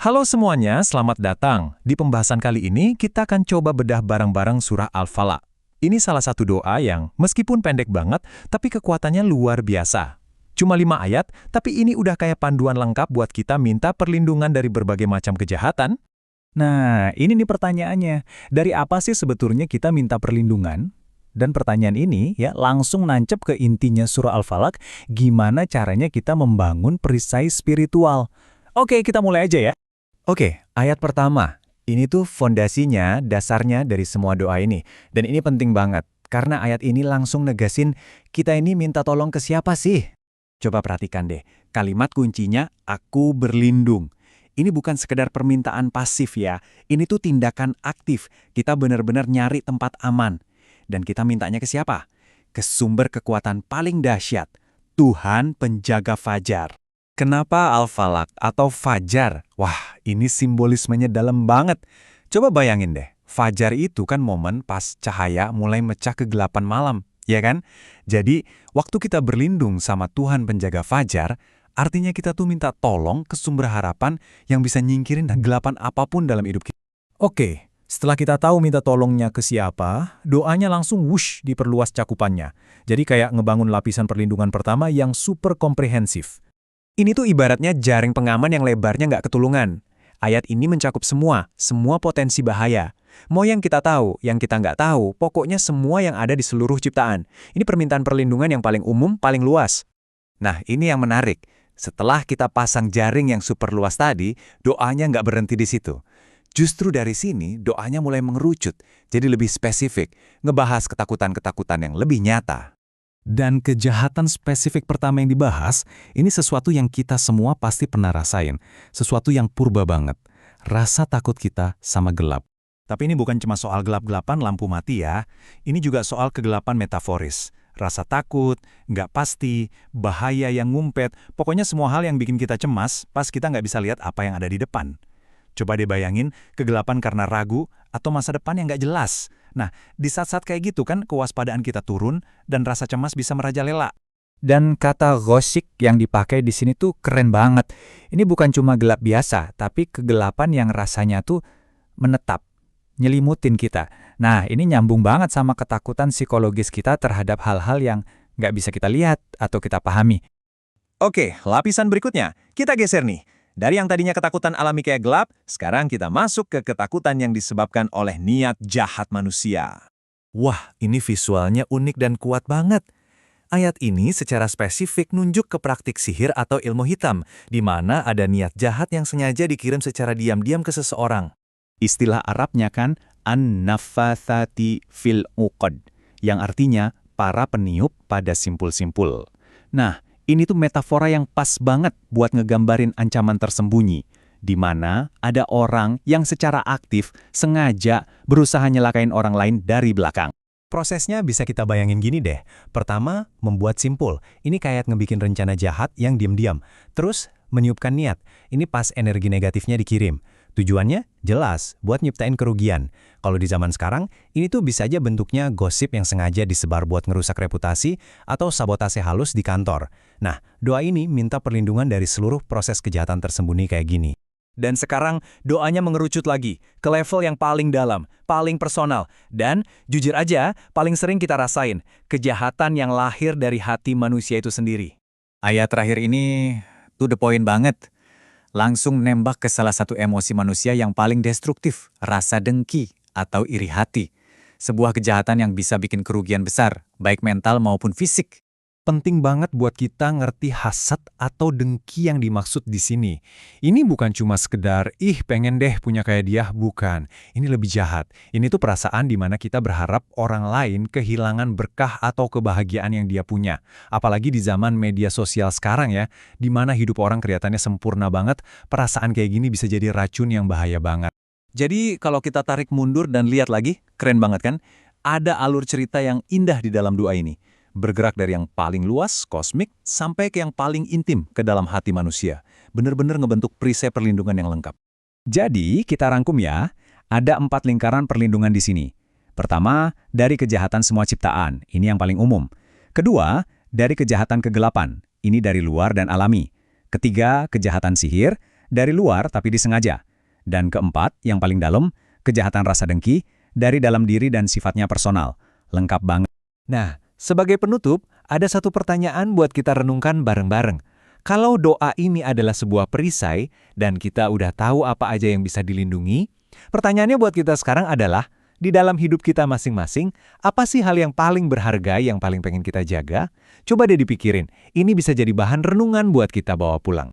Halo semuanya, selamat datang. Di pembahasan kali ini, kita akan coba bedah bareng-bareng surah Al-Falaq. Ini salah satu doa yang, meskipun pendek banget, tapi kekuatannya luar biasa. Cuma 5 ayat, tapi ini udah kayak panduan lengkap buat kita minta perlindungan dari berbagai macam kejahatan. Nah, ini nih pertanyaannya. Dari apa sih sebetulnya kita minta perlindungan? Dan pertanyaan ini ya langsung nancep ke intinya surah Al-Falaq, gimana caranya kita membangun perisai spiritual. Oke, kita mulai aja ya. Oke, ayat pertama. Ini tuh fondasinya, dasarnya dari semua doa ini. Dan ini penting banget, karena ayat ini langsung negasin kita ini minta tolong ke siapa sih? Coba perhatikan deh, kalimat kuncinya, aku berlindung. Ini bukan sekedar permintaan pasif ya, ini tuh tindakan aktif. Kita benar-benar nyari tempat aman. Dan kita mintanya ke siapa? Ke sumber kekuatan paling dahsyat, Tuhan penjaga fajar. Kenapa Al-Falaq atau Fajar? Wah, ini simbolismenya dalam banget. Coba bayangin deh, Fajar itu kan momen pas cahaya mulai mecah kegelapan malam, ya kan? Jadi, waktu kita berlindung sama Tuhan penjaga Fajar, artinya kita tuh minta tolong ke sumber harapan yang bisa nyingkirin kegelapan apapun dalam hidup kita. Oke, setelah kita tahu minta tolongnya ke siapa, doanya langsung wush diperluas cakupannya. Jadi kayak ngebangun lapisan perlindungan pertama yang super komprehensif. Ini tuh ibaratnya jaring pengaman yang lebarnya nggak ketulungan. Ayat ini mencakup semua potensi bahaya. Mau yang kita tahu, yang kita nggak tahu, pokoknya semua yang ada di seluruh ciptaan. Ini permintaan perlindungan yang paling umum, paling luas. Nah, ini yang menarik. Setelah kita pasang jaring yang super luas tadi, doanya nggak berhenti di situ. Justru dari sini, doanya mulai mengerucut, jadi lebih spesifik, ngebahas ketakutan-ketakutan yang lebih nyata. Dan kejahatan spesifik pertama yang dibahas, ini sesuatu yang kita semua pasti pernah rasain. Sesuatu yang purba banget. Rasa takut kita sama gelap. Tapi ini bukan cuma soal gelap-gelapan lampu mati ya. Ini juga soal kegelapan metaforis. Rasa takut, nggak pasti, bahaya yang ngumpet, pokoknya semua hal yang bikin kita cemas pas kita nggak bisa lihat apa yang ada di depan. Coba deh bayangin kegelapan karena ragu atau masa depan yang nggak jelas. Nah, di saat-saat kayak gitu kan kewaspadaan kita turun dan rasa cemas bisa merajalela. Dan kata ghosik yang dipakai di sini tuh keren banget. Ini bukan cuma gelap biasa, tapi kegelapan yang rasanya tuh menetap, nyelimutin kita. Nah, ini nyambung banget sama ketakutan psikologis kita terhadap hal-hal yang nggak bisa kita lihat atau kita pahami. Oke, lapisan berikutnya. Kita geser nih. Dari yang tadinya ketakutan alami kayak gelap, sekarang kita masuk ke ketakutan yang disebabkan oleh niat jahat manusia. Wah, ini visualnya unik dan kuat banget. Ayat ini secara spesifik nunjuk ke praktik sihir atau ilmu hitam, di mana ada niat jahat yang sengaja dikirim secara diam-diam ke seseorang. Istilah Arabnya kan an-naffathati fil uqad, yang artinya para peniup pada simpul-simpul. Nah, ini tuh metafora yang pas banget buat ngegambarin ancaman tersembunyi, di mana ada orang yang secara aktif sengaja berusaha nyelakain orang lain dari belakang. Prosesnya bisa kita bayangin gini deh. Pertama, membuat simpul. Ini kayak ngebikin rencana jahat yang diam-diam. Terus, meniupkan niat. Ini pas energi negatifnya dikirim. Tujuannya jelas, buat nyiptain kerugian. Kalau di zaman sekarang, ini tuh bisa aja bentuknya gosip yang sengaja disebar buat ngerusak reputasi atau sabotase halus di kantor. Nah, doa ini minta perlindungan dari seluruh proses kejahatan tersembunyi kayak gini. Dan sekarang doanya mengerucut lagi ke level yang paling dalam, paling personal. Dan jujur aja, paling sering kita rasain kejahatan yang lahir dari hati manusia itu sendiri. Ayat terakhir ini to the point banget. Langsung nembak ke salah satu emosi manusia yang paling destruktif, rasa dengki atau iri hati. Sebuah kejahatan yang bisa bikin kerugian besar, baik mental maupun fisik. Penting banget buat kita ngerti hasad atau dengki yang dimaksud di sini. Ini bukan cuma sekedar, pengen deh punya kayak dia, bukan. Ini lebih jahat. Ini tuh perasaan di mana kita berharap orang lain kehilangan berkah atau kebahagiaan yang dia punya. Apalagi di zaman media sosial sekarang ya, di mana hidup orang kelihatannya sempurna banget, perasaan kayak gini bisa jadi racun yang bahaya banget. Jadi kalau kita tarik mundur dan lihat lagi, keren banget kan? Ada alur cerita yang indah di dalam doa ini. Bergerak dari yang paling luas, kosmik, sampai ke yang paling intim ke dalam hati manusia. Benar-benar ngebentuk perisai perlindungan yang lengkap. Jadi, kita rangkum ya, ada 4 lingkaran perlindungan di sini. Pertama, dari kejahatan semua ciptaan, ini yang paling umum. Kedua, dari kejahatan kegelapan, ini dari luar dan alami. Ketiga, kejahatan sihir. dari luar tapi disengaja. Dan keempat, yang paling dalam, kejahatan rasa dengki, dari dalam diri dan sifatnya personal. Lengkap banget. Nah, sebagai penutup, ada satu pertanyaan buat kita renungkan bareng-bareng. Kalau doa ini adalah sebuah perisai, dan kita udah tahu apa aja yang bisa dilindungi, pertanyaannya buat kita sekarang adalah, di dalam hidup kita masing-masing, apa sih hal yang paling berharga yang paling pengen kita jaga? Coba deh dipikirin, ini bisa jadi bahan renungan buat kita bawa pulang.